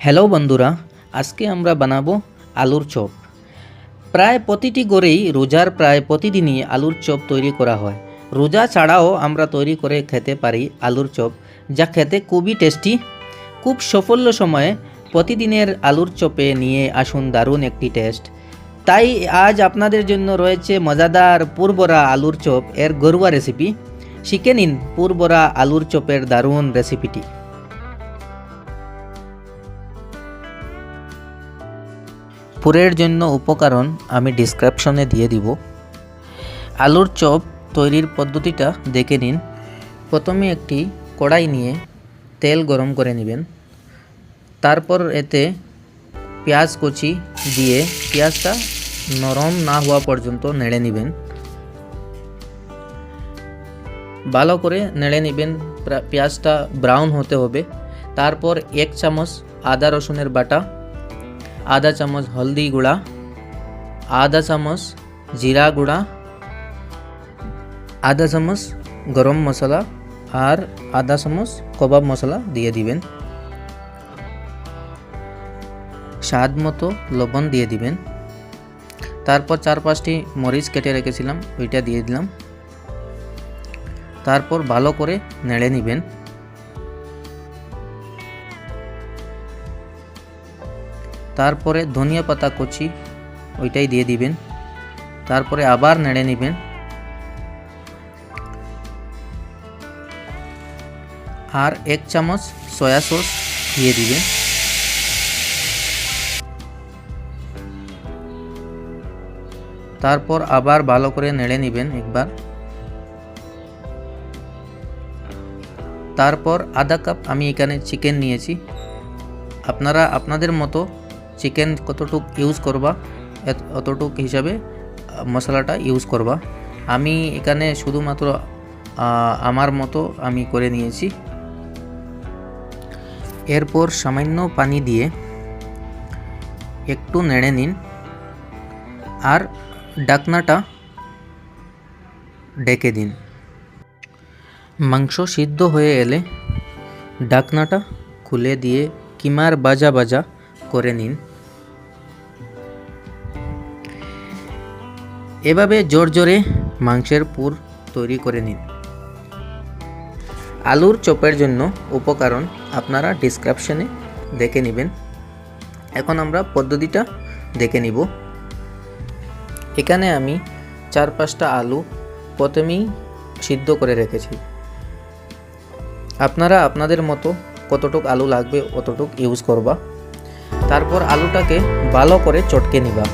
Hello বন্ধুরা, আজকে আমরা বানাবো আলুর চপ। প্রায় প্রতিটি ঘরেই রোজার প্রায় প্রতিদিনই আলুর চপ তৈরি করা হয়। রোজা ছাড়াও আমরা তৈরি করে খেতে পারি আলুর চপ, যা খেতে খুবই টেস্টি। খুব সাফল্য সময়ে প্রতিদিনের আলুর চপে নিয়ে আসুন দারুণ একটি টেস্ট। তাই আজ আপনাদের জন্য রয়েছে মজাদার পুরবরা আলুর চপ এর ঘরোয়া রেসিপি। শিখে নিন পুরবরা আলুর চপের দারুণ রেসিপিটি। পুরের জন্য উপকরণ আমি ডিসক্রিপশনে দিয়ে দিব। আলুর চপ তৈরির পদ্ধতিটা দেখে নিন। প্রথমে একটি কড়াই নিয়ে তেল গরম করে নেবেন। তারপর এতে পেঁয়াজ কুচি দিয়ে পেঁয়াজটা নরম না হওয়া পর্যন্ত নেড়ে নেবেন। ভালো করে নেড়ে নেবেন, পেঁয়াজটা ব্রাউন হতে হবে। তারপর 1 চামচ আদা রসুনের বাটা, आधा चम्मच हल्दी गुड़ा, आधा चम्मच जीरा गुड़ा, आधा चम्मच गरम मसला और आधा चम्मच कबाब मसला दिए दिबेन। स्वाद मतो लवण दिए दिबेन। तारपर 4-5टी मरीच केटे रेखेছিলাম ওইটা দিয়ে দিলাম। তারপর ভালো করে নেড়ে নেবেন। তারপরে ধনিয়া পাতা কুচি ওইটাই দিয়ে দিবেন। তারপরে আবার নেড়ে নেবেন। আর 1 চামচ সয়া সস দিয়ে দিবেন। তারপর আবার ভালো করে নেড়ে নেবেন একবার। তারপর আধা কাপ আমি এখানে চিকেন নিয়েছি। আপনারা আপনাদের মতো চিকেন কতটুক ইউজ করবা অতটুক হিসাবে মশলাটা ইউজ করবা। আমি এখানে শুধুমাত্র আমার মতো আমি করে নিয়েছি। এরপর সামান্য পানি দিয়ে একটু নেড়ে নিন আর ঢাকনাটা ঢেকে দিন। মাংস সিদ্ধ হয়ে এলে ঢাকনাটা খুলে দিয়ে কিমার বাজা বাজা করে নিন। এভাবে জোর জোরে মাংসের পুর তৈরি করে নিন। আলুর চপের জন্য উপকরণ আপনারা ডিসক্রিপশনে দেখে নেবেন। এখন আমরা পদ্ধতিটা দেখে নিব। এখানে আমি 4-5টা আলু প্রথমেই সিদ্ধ করে রেখেছি। আপনারা আপনাদের মতো কতটুক আলু লাগবে অতটুক ইউজ করবা। তারপর আলুটাকে ভালো করে চটকে নিবা।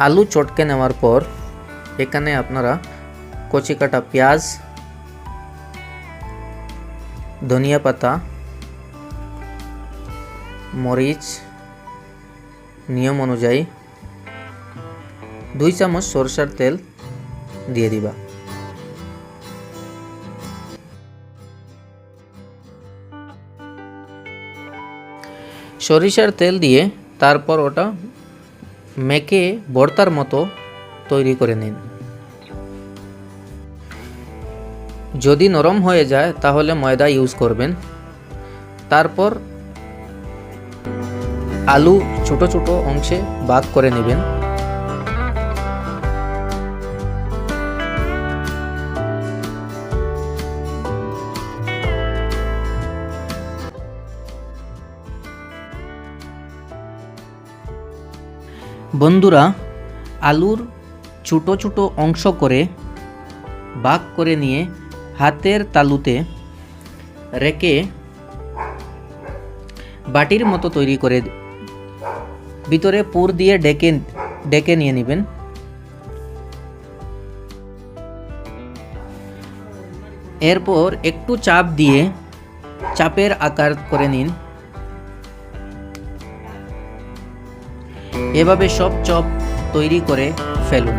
আলু চটকে নেওয়ার পর এখানে আপনারা কচি কাটা পেঁয়াজ, ধনিয়া পাতা, মরিচ নিয়ম অনুযায়ী 2 চামচ সরষের তেল দিয়ে দিবা। সরিষার তেল দিয়ে তারপর ওটা মেখে ভর্তার মতো তৈরি করে নিন। যদি নরম হয়ে যায় তাহলে ময়দা ইউজ করবেন। তারপর আলু ছোট ছোট অংশে ভাগ করে নেবেন। বন্ধুরা, আলুর ছোট ছোট অংশ করে ভাগ করে নিয়ে হাতের তালুতে রেখে বাটির মতো তৈরি করে ভিতরে পুর দিয়ে ডেকে নিয়ে নেবেন। এরপর একটু চাপ দিয়ে চাপের আকার করে নিন। এভাবে সব চপ তৈরি করে ফেলুন।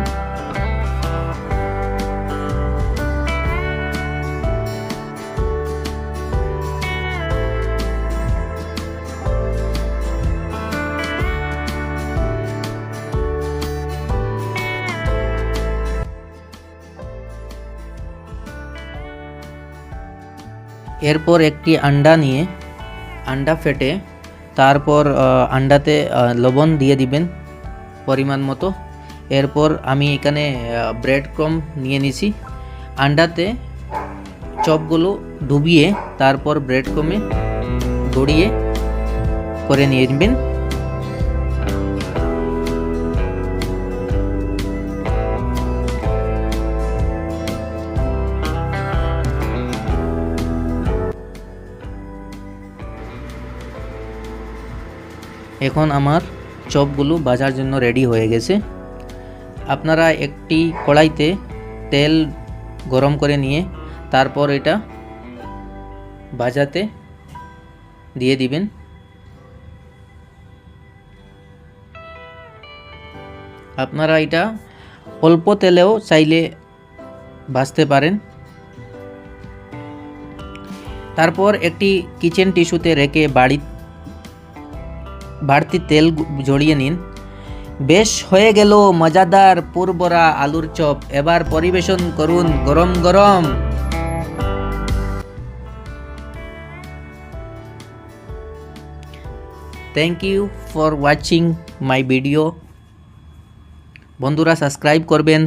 এরপর একটি আন্ডা নিয়ে আন্ডা ফেটে তারপর আন্ডাতে লবণ দিয়ে দিবেন পরিমাণ মতো। এরপর আমি এখানে ব্রেড ক্রাম্ব নিয়ে নিছি, আন্ডাতে চপগুলো ডুবিয়ে তারপর ব্রেড ক্রাম্বে গড়িয়ে করে নিয়ে নেবেন। এখন আমার চপগুলো ভাজার জন্য রেডি হয়ে গেছে। আপনারা একটি কড়াইতে তেল গরম করে নিয়ে তারপর এটা ভাজাতে দিয়ে দিবেন। আপনারা এটা অল্প তেলেও চাইলে ভাজতে পারেন। তারপর একটি কিচেন টিস্যুতে রেখে বাড়তি তেল জড়িয়ে নিন। বেশ হয়ে গেল মজাদার পুরভরা আলুর চপ। এবার পরিবেশন করুন গরম গরম। Thank you for watching my video. বন্ধুরা সাবস্ক্রাইব করবেন।